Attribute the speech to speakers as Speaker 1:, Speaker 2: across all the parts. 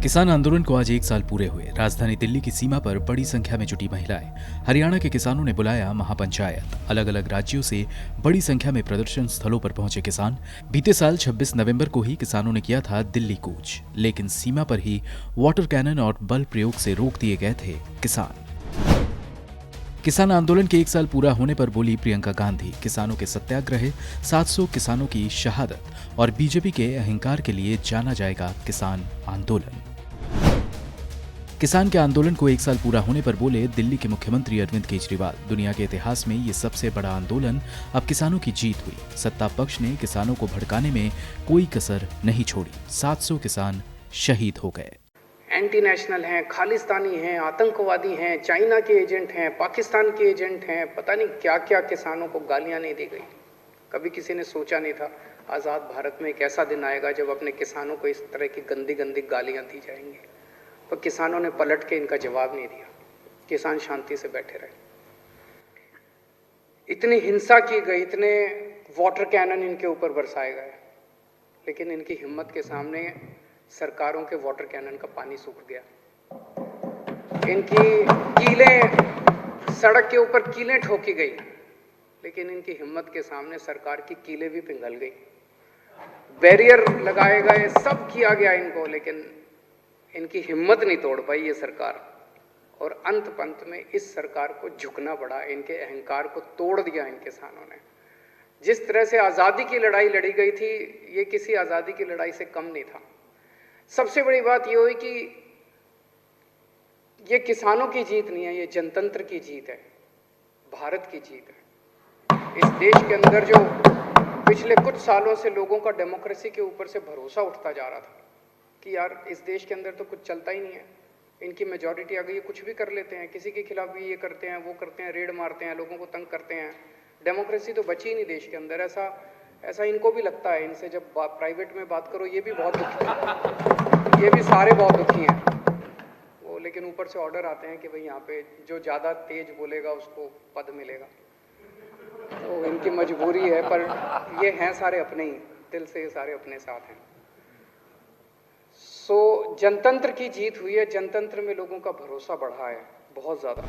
Speaker 1: किसान आंदोलन को आज 1 साल पूरे हुए। राजधानी दिल्ली की सीमा पर बड़ी संख्या में जुटी महिलाएं। हरियाणा के किसानों ने बुलाया महापंचायत। अलग अलग राज्यों से बड़ी संख्या में प्रदर्शन स्थलों पर पहुंचे किसान। बीते साल 26 नवंबर को ही किसानों ने किया था दिल्ली कूच, लेकिन सीमा पर ही वाटर कैनन और बल प्रयोग से रोक दिए गए थे किसान। किसान आंदोलन के 1 साल पूरा होने पर बोली प्रियंका गांधी, किसानों के सत्याग्रह, 700 किसानों की शहादत और बीजेपी के अहंकार के लिए जाना जाएगा किसान आंदोलन। किसान के आंदोलन को 1 साल पूरा होने पर बोले दिल्ली के मुख्यमंत्री अरविंद केजरीवाल, दुनिया के इतिहास में ये सबसे बड़ा आंदोलन अब किसानों की जीत हुई। सत्ता पक्ष ने किसानों को भड़काने में कोई कसर नहीं छोड़ी। 700 किसान शहीद हो गए।
Speaker 2: एंटी नेशनल हैं, खालिस्तानी हैं, आतंकवादी हैं, चाइना के एजेंट हैं, पाकिस्तान के एजेंट हैं, पता नहीं क्या क्या किसानों को गालियां नहीं दी गई। कभी किसी ने सोचा नहीं था आज़ाद भारत में एक ऐसा दिन आएगा जब अपने किसानों को इस तरह की गंदी गंदी गालियां दी जाएंगी। पर किसानों ने पलट के इनका जवाब नहीं दिया। किसान शांति से बैठे रहे। इतनी हिंसा की गई, इतने वाटर कैनन इनके ऊपर बरसाए गए, लेकिन इनकी हिम्मत के सामने सरकारों के वाटर कैनन का पानी सूख गया। इनकी कीलें, सड़क के ऊपर कीलें ठोकी गई, लेकिन इनकी हिम्मत के सामने सरकार की कीलें भी पिघल गई। बैरियर लगाए गए, सब किया गया इनको, लेकिन इनकी हिम्मत नहीं तोड़ पाई ये सरकार। और अंत पंत में इस सरकार को झुकना पड़ा। इनके अहंकार को तोड़ दिया इन किसानों ने। जिस तरह से आज़ादी की लड़ाई लड़ी गई थी, ये किसी आज़ादी की लड़ाई से कम नहीं था। सबसे बड़ी बात ये हुई कि ये किसानों की जीत नहीं है, ये जनतंत्र की जीत है, भारत की जीत है। इस देश के अंदर जो पिछले कुछ सालों से लोगों का डेमोक्रेसी के ऊपर से भरोसा उठता जा रहा था कि यार इस देश के अंदर तो कुछ चलता ही नहीं है, इनकी मेजॉरिटी आ गई है, कुछ भी कर लेते हैं, किसी के खिलाफ भी ये करते हैं, वो करते हैं, रेड मारते हैं, लोगों को तंग करते हैं, डेमोक्रेसी तो बची ही नहीं देश के अंदर। ऐसा इनको भी लगता है। इनसे जब प्राइवेट में बात करो, ये भी बहुत दुखी हैं, ये भी सारे बहुत दुखी हैं वो, लेकिन ऊपर से ऑर्डर आते हैं कि भाई यहाँ पे जो ज़्यादा तेज बोलेगा उसको पद मिलेगा। तो इनकी मजबूरी है, पर ये हैं सारे अपने ही, दिल से ये सारे अपने साथ हैं। सो जनतंत्र की जीत हुई है, जनतंत्र में लोगों का भरोसा बढ़ा है बहुत ज़्यादा।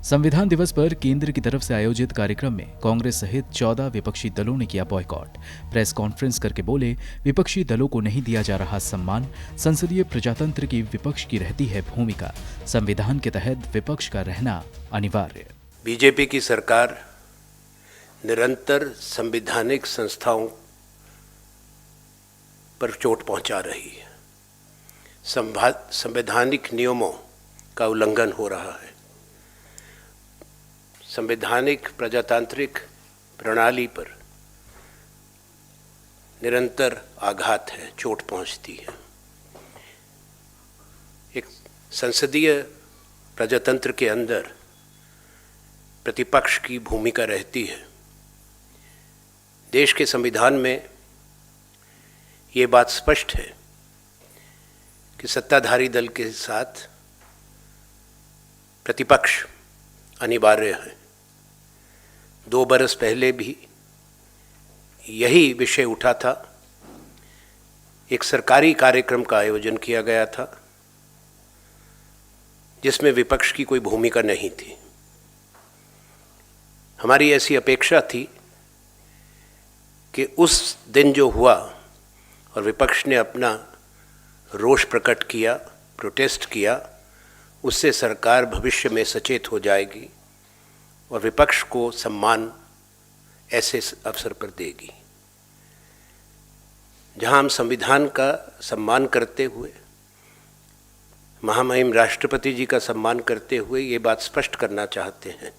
Speaker 1: संविधान दिवस पर केंद्र की तरफ से आयोजित कार्यक्रम में कांग्रेस सहित 14 विपक्षी दलों ने किया बॉयकॉट। प्रेस कॉन्फ्रेंस करके बोले विपक्षी दलों को नहीं दिया जा रहा सम्मान। संसदीय प्रजातंत्र की विपक्ष की रहती है भूमिका। संविधान के तहत विपक्ष का रहना अनिवार्य।
Speaker 3: बीजेपी की सरकार निरंतर संवैधानिक संस्थाओं पर चोट पहुंचा रही है। संवैधानिक नियमों का उल्लंघन हो रहा है। संवैधानिक प्रजातांत्रिक प्रणाली पर निरंतर आघात है, चोट पहुंचती है। एक संसदीय प्रजातंत्र के अंदर प्रतिपक्ष की भूमिका रहती है। देश के संविधान में ये बात स्पष्ट है कि सत्ताधारी दल के साथ प्रतिपक्ष अनिवार्य है। 2 बरस पहले भी यही विषय उठा था। एक सरकारी कार्यक्रम का आयोजन किया गया था जिसमें विपक्ष की कोई भूमिका नहीं थी। हमारी ऐसी अपेक्षा थी कि उस दिन जो हुआ और विपक्ष ने अपना रोष प्रकट किया, प्रोटेस्ट किया, उससे सरकार भविष्य में सचेत हो जाएगी और विपक्ष को सम्मान ऐसे अवसर पर देगी। जहां हम संविधान का सम्मान करते हुए, महामहिम राष्ट्रपति जी का सम्मान करते हुए ये बात स्पष्ट करना चाहते हैं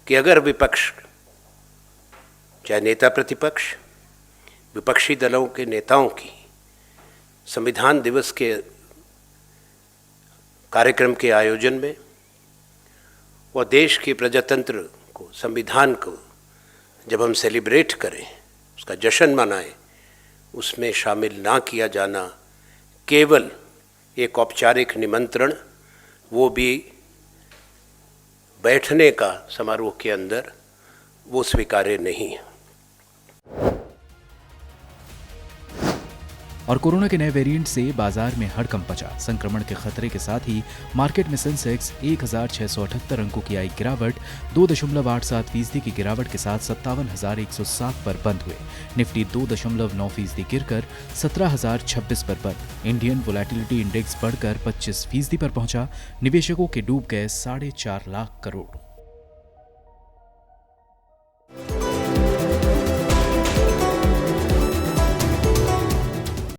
Speaker 3: कि अगर विपक्ष, चाहे नेता प्रतिपक्ष, विपक्षी दलों के नेताओं की संविधान दिवस के कार्यक्रम के आयोजन में और देश के प्रजातंत्र को, संविधान को जब हम सेलिब्रेट करें, उसका जश्न मनाएं, उसमें शामिल ना किया जाना केवल एक औपचारिक निमंत्रण, वो भी बैठने का समारोह के अंदर, वो स्वीकार्य नहीं है।
Speaker 1: और कोरोना के नए वेरिएंट से बाजार में हड़कंप मचा। संक्रमण के खतरे के साथ ही मार्केट में सेंसेक्स 1678 अंकों की आई गिरावट 2.87% की गिरावट के साथ 57,107 पर बंद हुए। निफ्टी 2.9% गिरकर 17,026 पर बंद। इंडियन वोलेटिलिटी इंडेक्स बढ़कर 25% पर पहुंचा। निवेशकों के डूब गए 4.5 लाख करोड़।